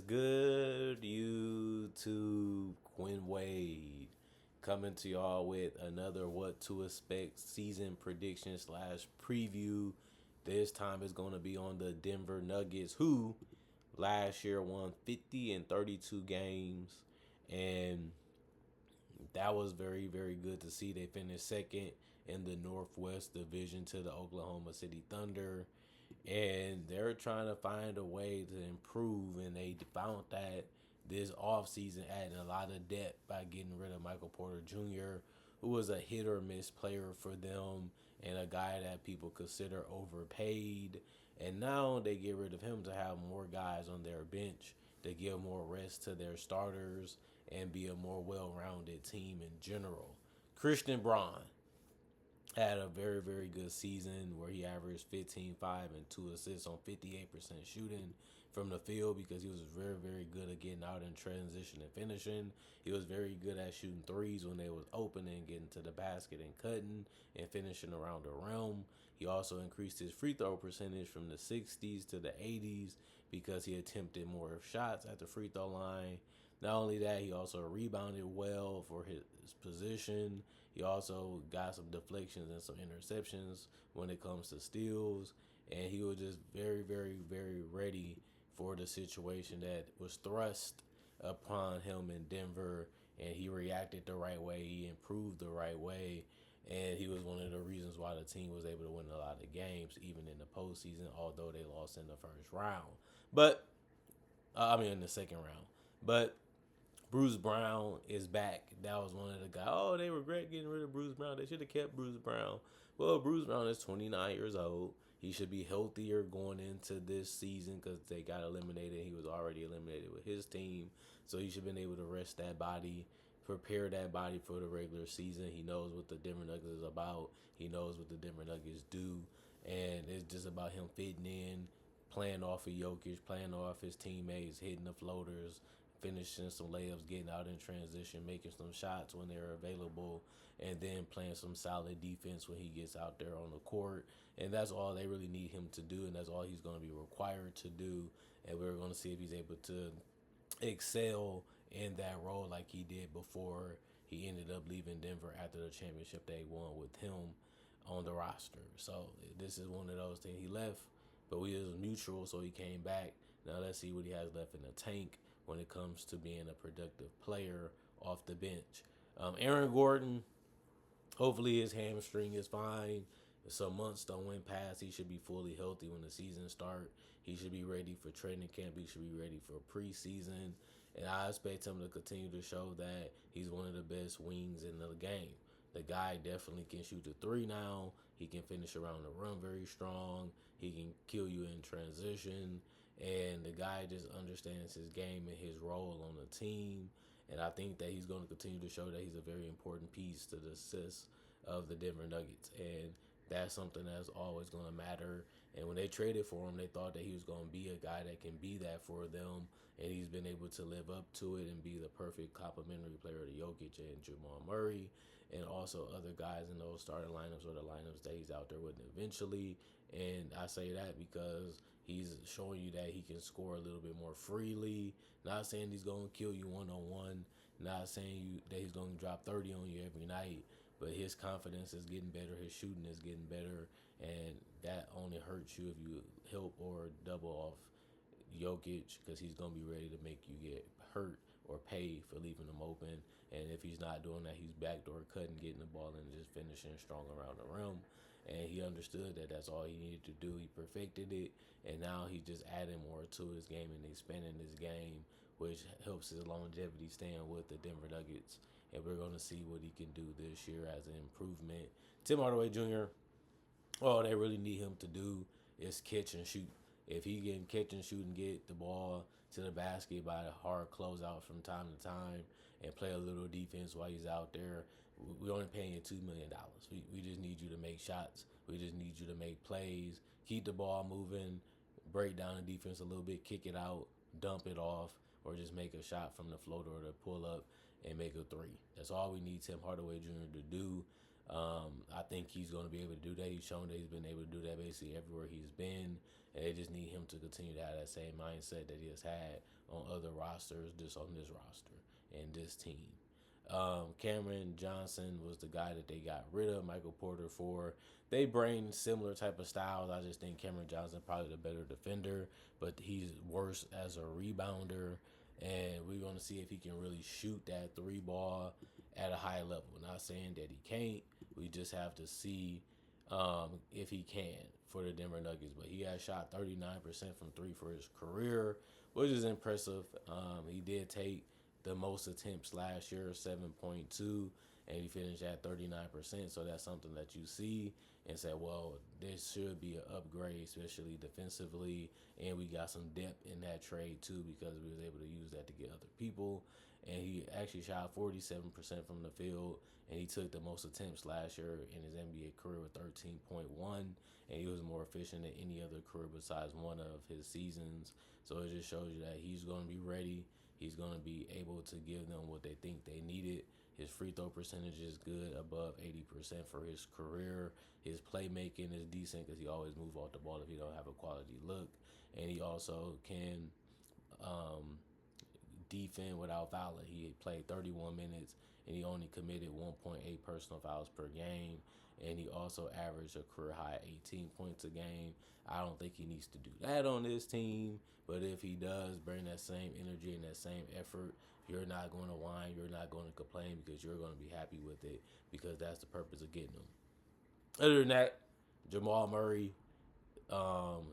good, YouTube? Quinn Wade coming to y'all with another What to Expect season prediction slash preview. This time is going to be on the Denver Nuggets, who last year won 50 and 32 games. And that was very, very good to see. They finished second in the Northwest Division to the Oklahoma City Thunder, and they're trying to find a way to improve, and they found that this offseason, adding a lot of depth by getting rid of Michael Porter Jr., who was a hit or miss player for them and a guy that people consider overpaid. And now they get rid of him to have more guys on their bench to give more rest to their starters and be a more well-rounded team in general. Christian Braun had a very, very good season where he averaged 15, 5, and 2 assists on 58% shooting from the field because he was very, very good at getting out in transition and finishing. He was very good at shooting threes when they was open and getting to the basket and cutting and finishing around the rim. He also increased his free throw percentage from the 60s to the 80s because he attempted more shots at the free throw line. Not only that, he also rebounded well for his position. He also got some deflections and some interceptions when it comes to steals. And he was just very, very, very ready for the situation that was thrust upon him in Denver. And he reacted the right way. He improved the right way. And he was one of the reasons why the team was able to win a lot of games, even in the postseason, although they lost in the first round. But, in the second round. But Bruce Brown is back. That was one of the guys. Oh, they regret getting rid of Bruce Brown. They should have kept Bruce Brown. Well, Bruce Brown is 29 years old. He should be healthier going into this season because they got eliminated. He was already eliminated with his team. So he should have been able to rest that body, prepare that body for the regular season. He knows what the Denver Nuggets is about. He knows what the Denver Nuggets do. And it's just about him fitting in, playing off of Jokic, playing off his teammates, hitting the floaters, finishing some layups, getting out in transition, making some shots when they're available, and then playing some solid defense when he gets out there on the court. And that's all they really need him to do, and that's all he's going to be required to do. And we're going to see if he's able to excel in that role like he did before he ended up leaving Denver after the championship they won with him on the roster. So this is one of those things. He left, but we was mutual, so he came back. Now let's see what he has left in the tank when it comes to being a productive player off the bench. Aaron Gordon, hopefully his hamstring is fine. Some months don't went past. He should be fully healthy when the season starts. He should be ready for training camp. He should be ready for preseason. And I expect him to continue to show that he's one of the best wings in the game. The guy definitely can shoot the three now. He can finish around the rim very strong. He can kill you in transition. And the guy just understands his game and his role on the team. And I think that he's going to continue to show that he's a very important piece to the success of the Denver Nuggets. And that's something that's always going to matter. And when they traded for him, they thought that he was going to be a guy that can be that for them. And he's been able to live up to it and be the perfect complementary player to Jokic and Jamal Murray and also other guys in those starting lineups or the lineups that he's out there with eventually. And I say that because he's showing you that he can score a little bit more freely. Not saying he's going to kill you one-on-one. Not saying that he's going to drop 30 on you every night. But his confidence is getting better. His shooting is getting better. And that only hurts you if you help or double off Jokic because he's going to be ready to make you get hurt or pay for leaving him open. And if he's not doing that, he's backdoor cutting, getting the ball, and just finishing strong around the rim. And he understood that that's all he needed to do. He perfected it, and now he's just adding more to his game and expanding his game, which helps his longevity staying with the Denver Nuggets. And we're going to see what he can do this year as an improvement. Tim Hardaway Jr., all they really need him to do is catch and shoot. If he can catch and shoot and get the ball to the basket by a hard closeout from time to time and play a little defense while he's out there, we only paying you $2 million. We just need you to make shots. We just need you to make plays, keep the ball moving, break down the defense a little bit, kick it out, dump it off, or just make a shot from the floater or the pull up and make a three. That's all we need Tim Hardaway Jr. to do. I think he's going to be able to do that. He's shown that he's been able to do that basically everywhere he's been. And they just need him to continue to have that same mindset that he has had on other rosters, just on this roster and this team. Cameron Johnson was the guy that they got rid of Michael Porter for. They bring similar type of styles. I just think Cameron Johnson probably the better defender, but he's worse as a rebounder. And we're going to see if he can really shoot that three ball at a high level. Not saying that he can't. We just have to see if he can for the Denver Nuggets. But he has shot 39% from three for his career, which is impressive. He did take the most attempts last year, 7.2, and he finished at 39%. So that's something that you see and say, well, this should be an upgrade, especially defensively. And we got some depth in that trade too because we was able to use that to get other people. And he actually shot 47% from the field, and he took the most attempts last year in his NBA career with 13.1, and he was more efficient than any other career besides one of his seasons. So it just shows you that he's going to be ready. He's going to be able to give them what they think they needed. His free throw percentage is good, above 80% for his career. His playmaking is decent because he always moves off the ball if he don't have a quality look. And he also can defend without fouling. He played 31 minutes and he only committed 1.8 personal fouls per game. And he also averaged a career high 18 points a game. I don't think he needs to do that on this team, but if he does bring that same energy and that same effort, you're not going to whine, you're not going to complain because you're going to be happy with it because that's the purpose of getting him. Other than that, Jamal Murray,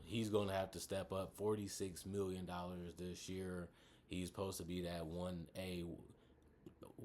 he's going to have to step up. $46 million this year. He's supposed to be that 1A,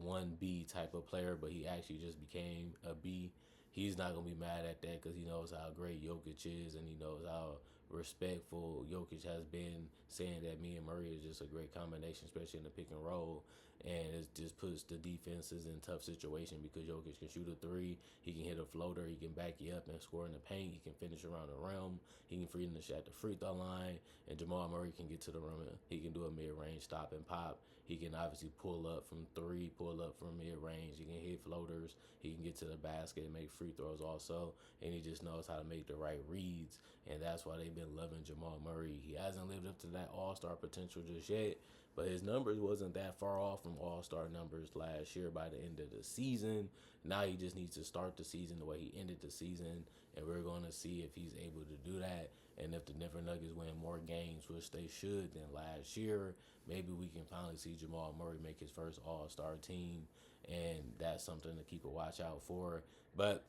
1B type of player, but he actually just became a B. He's not going to be mad at that because he knows how great Jokic is and he knows how respectful Jokic has been, saying that me and Murray is just a great combination, especially in the pick and roll. And it just puts the defenses in tough situation because Jokic can shoot a three, he can hit a floater, he can back you up and score in the paint, he can finish around the rim, he can free the shot at the free throw line, and Jamal Murray can get to the rim. He can do a mid-range stop and pop. He can obviously pull up from three, pull up from mid-range. He can hit floaters. He can get to the basket and make free throws also. And he just knows how to make the right reads. And that's why they've been loving Jamal Murray. He hasn't lived up to that all-star potential just yet, but his numbers wasn't that far off from all-star numbers last year by the end of the season. Now he just needs to start the season the way he ended the season, and we're going to see if he's able to do that. And if the Denver Nuggets win more games, which they should, than last year, maybe we can finally see Jamal Murray make his first all-star team, and that's something to keep a watch out for. But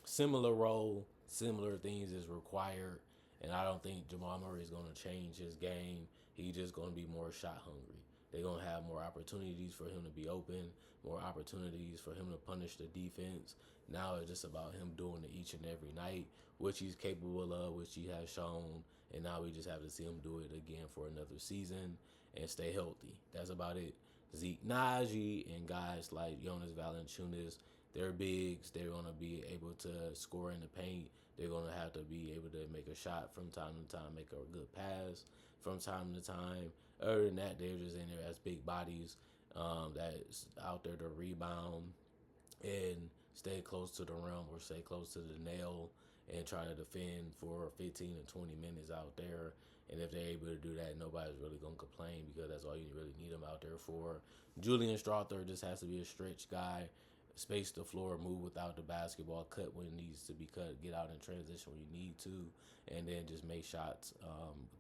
similar role, similar things is required, and I don't think Jamal Murray is going to change his game. He's just going to be more shot hungry. They're going to have more opportunities for him to be open, more opportunities for him to punish the defense. Now it's just about him doing it each and every night, which he's capable of, which he has shown. And now we just have to see him do it again for another season and stay healthy. That's about it. Zeke Naji and guys like Jonas Valanciunas, they're bigs. They're going to be able to score in the paint. They're going to have to be able to make a shot from time to time, make a good pass from time to time. Other than that, they're just in there as big bodies that's out there to rebound and stay close to the rim or stay close to the nail and try to defend for 15 to 20 minutes out there. And if they're able to do that, nobody's really going to complain because that's all you really need them out there for. Julian Strawther just has to be a stretch guy, space the floor, move without the basketball, cut when it needs to be cut, get out in transition when you need to, and then just make shots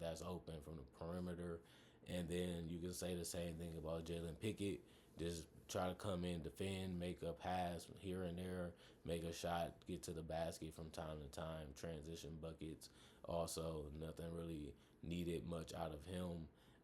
that's open from the perimeter. And then you can say the same thing about Jalen Pickett. Just try to come in, defend, make a pass here and there, make a shot, get to the basket from time to time, transition buckets. Also, nothing really needed much out of him,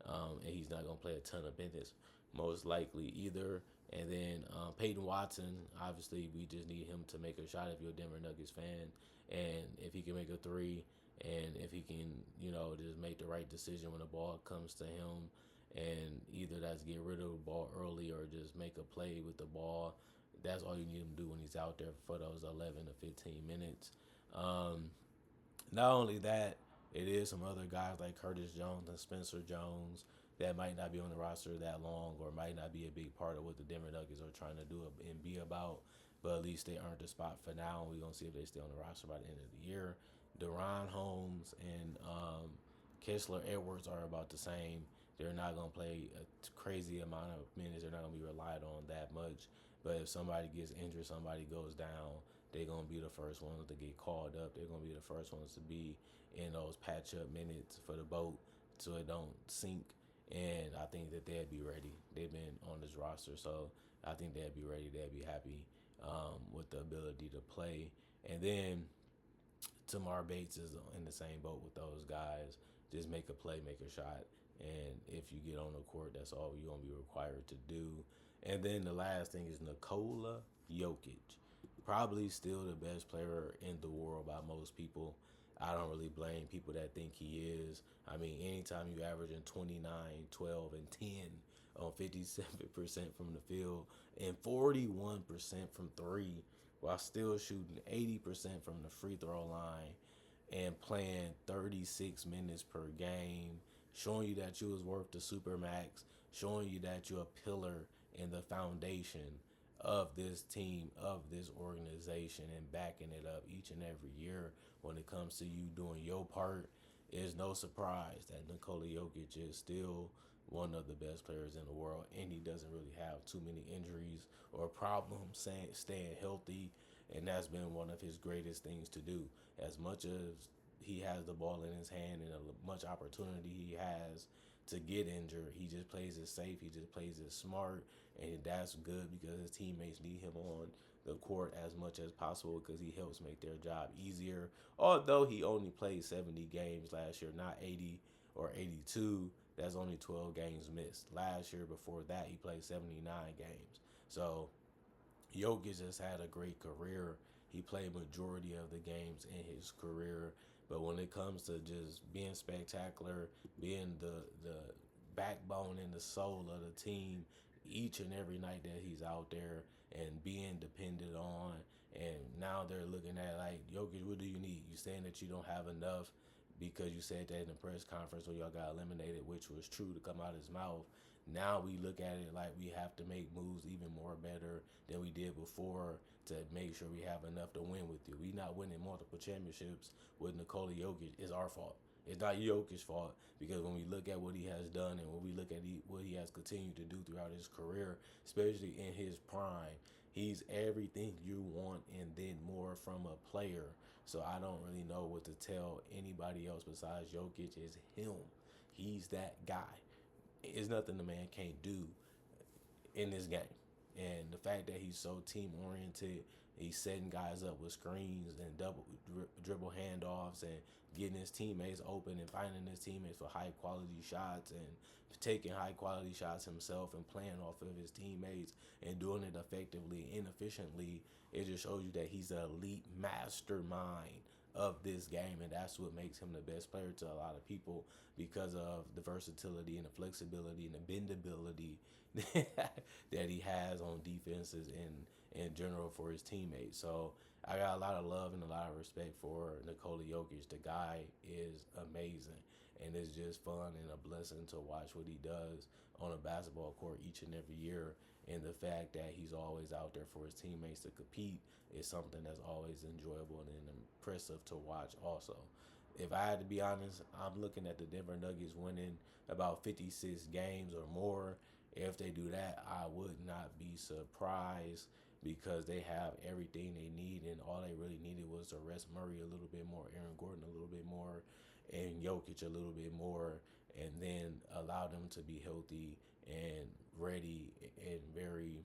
and he's not going to play a ton of minutes, most likely either. And then Peyton Watson, obviously, we just need him to make a shot if you're a Denver Nuggets fan. And if he can make a three, and if he can, just make the right decision when the ball comes to him, and either that's get rid of the ball early or just make a play with the ball, that's all you need him to do when he's out there for those 11 to 15 minutes. Not only that, it is some other guys like Curtis Jones and Spencer Jones that might not be on the roster that long or might not be a big part of what the Denver Nuggets are trying to do and be about. But at least they earned the spot for now. We're going to see if they stay on the roster by the end of the year. Deron Holmes and Kessler Edwards are about the same. They're not gonna play a crazy amount of minutes. They're not gonna be relied on that much. But if somebody gets injured, somebody goes down, they're gonna be the first ones to get called up. They're gonna be the first ones to be in those patch up minutes for the boat so it don't sink. And I think that they'd be ready. They've been on this roster, so I think they'd be ready. They'd be happy with the ability to play. And then Tamar Bates is in the same boat with those guys. Just make a play, make a shot, and if you get on the court, that's all you're gonna be required to do. And then the last thing is Nikola Jokic, probably still the best player in the world by most people. I don't really blame people that think he is. I mean, anytime you averaging 29, 12, and 10 on 57% from the field and 41% from three, while still shooting 80% from the free throw line and playing 36 minutes per game, showing you that you was worth the super max, showing you that you're a pillar in the foundation of this team, of this organization, and backing it up each and every year when it comes to you doing your part. It's no surprise that Nikola Jokic is still one of the best players in the world, and he doesn't really have too many injuries or problems staying healthy, and that's been one of his greatest things to do. As much as he has the ball in his hand and much opportunity he has to get injured, he just plays it safe. He just plays it smart, and that's good because his teammates need him on the court as much as possible because he helps make their job easier. Although he only played 70 games last year, not 80 or 82, that's only 12 games missed. Last year, before that, he played 79 games. So Jokic just had a great career. He played majority of the games in his career, but when it comes to just being spectacular, being the backbone and the soul of the team, each and every night that he's out there and being depended on, and now they're looking at like, Jokic, what do you need? You saying that you don't have enough because you said that in the press conference when y'all got eliminated, which was true to come out of his mouth. Now we look at it like we have to make moves even more better than we did before to make sure we have enough to win with you. We not winning multiple championships with Nikola Jokic. It's our fault. It's not Jokic's fault because when we look at what he has done and when we look at what he has continued to do throughout his career, especially in his prime, he's everything you want and then more from a player. So I don't really know what to tell anybody else besides Jokic. Is him. He's that guy. It's nothing the man can't do in this game. And the fact that he's so team oriented, he's setting guys up with screens and double dribble handoffs and getting his teammates open and finding his teammates for high quality shots and taking high quality shots himself and playing off of his teammates and doing it effectively and efficiently. It just shows you that he's an elite mastermind of this game, and that's what makes him the best player to a lot of people because of the versatility and the flexibility and the bendability that he has on defenses and in general for his teammates. So I got a lot of love and a lot of respect for Nikola Jokic. The guy is amazing, and it's just fun and a blessing to watch what he does on a basketball court each and every year. And the fact that he's always out there for his teammates to compete is something that's always enjoyable and impressive to watch also. If I had to be honest, I'm looking at the Denver Nuggets winning about 56 games or more. If they do that, I would not be surprised because they have everything they need, and all they really needed was to rest Murray a little bit more, Aaron Gordon a little bit more, and Jokic a little bit more, and then allow them to be healthy and ready and very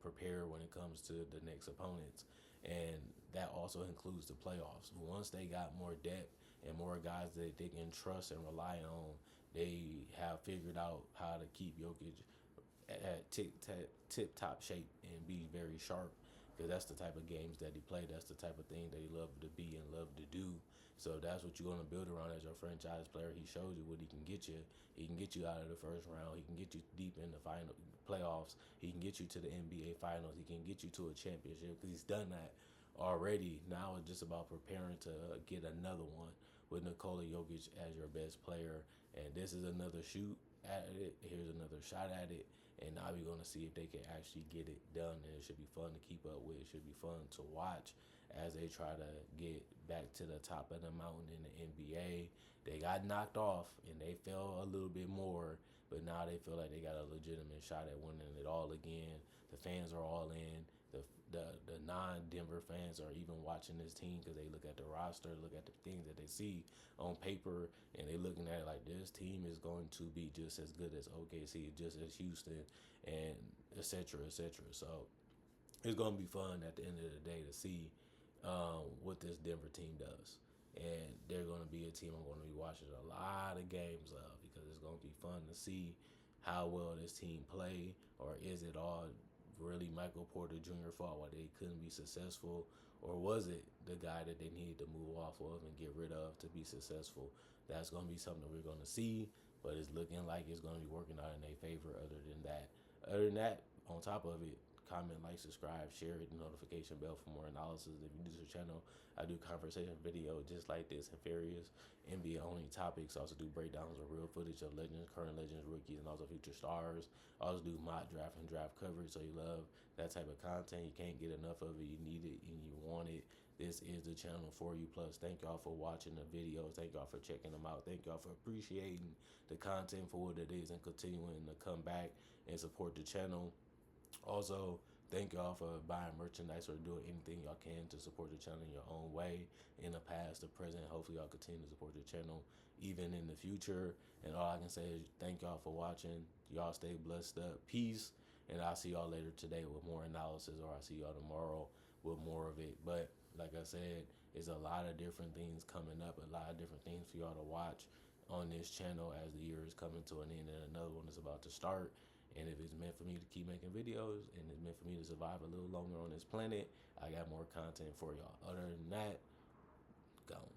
prepared when it comes to the next opponents. And that also includes the playoffs. Once they got more depth and more guys that they can trust and rely on, they have figured out how to keep Jokic at tip top shape and be very sharp because that's the type of games that he played. That's the type of thing that he loved to be and loved to do. So that's what you're going to build around as your franchise player. He shows you what he can get you. He can get you out of the first round. He can get you deep in the final playoffs. He can get you to the NBA finals. He can get you to a championship because he's done that already. Now it's just about preparing to get another one with Nikola Jokic as your best player. And this is another shoot at it. Here's another shot at it. And now we're going to see if they can actually get it done. And it should be fun to keep up with. It should be fun to watch as they try to get back to the top of the mountain in the NBA. They got knocked off and they fell a little bit more, but now they feel like they got a legitimate shot at winning it all again. The fans are all in. The non-Denver fans are even watching this team because they look at the roster, look at the things that they see on paper, and they looking at it like this team is going to be just as good as OKC, just as Houston, and et cetera, et cetera. So it's going to be fun at the end of the day to see what this Denver team does. And they're going to be a team I'm going to be watching a lot of games of because it's going to be fun to see how well this team play, or is it all really Michael Porter Jr. fault why they couldn't be successful, or was it the guy that they needed to move off of and get rid of to be successful? That's going to be something that we're going to see, but it's looking like it's going to be working out in their favor. Other than that, on top of it, comment, like, subscribe, share it, the notification bell for more analysis. If you do this channel, I do conversation video just like this and various NBA only topics. I also do breakdowns of real footage of legends, current legends, rookies, and also future stars. I also do mock draft and draft coverage. So you love that type of content. You can't get enough of it. You need it and you want it. This is the channel for you. Plus, thank y'all for watching the videos. Thank y'all for checking them out. Thank y'all for appreciating the content for what it is and continuing to come back and support the channel. Also, thank y'all for buying merchandise or doing anything y'all can to support the channel in your own way, in the past, the present. Hopefully y'all continue to support the channel even in the future. And all I can say is thank y'all for watching. Y'all stay blessed up. Peace. And I'll see y'all later today with more analysis, or I'll see y'all tomorrow with more of it. But like I said, there's a lot of different things coming up, a lot of different things for y'all to watch on this channel as the year is coming to an end and another one is about to start. And if it's meant for me to keep making videos and it's meant for me to survive a little longer on this planet, I got more content for y'all. Other than that, gone.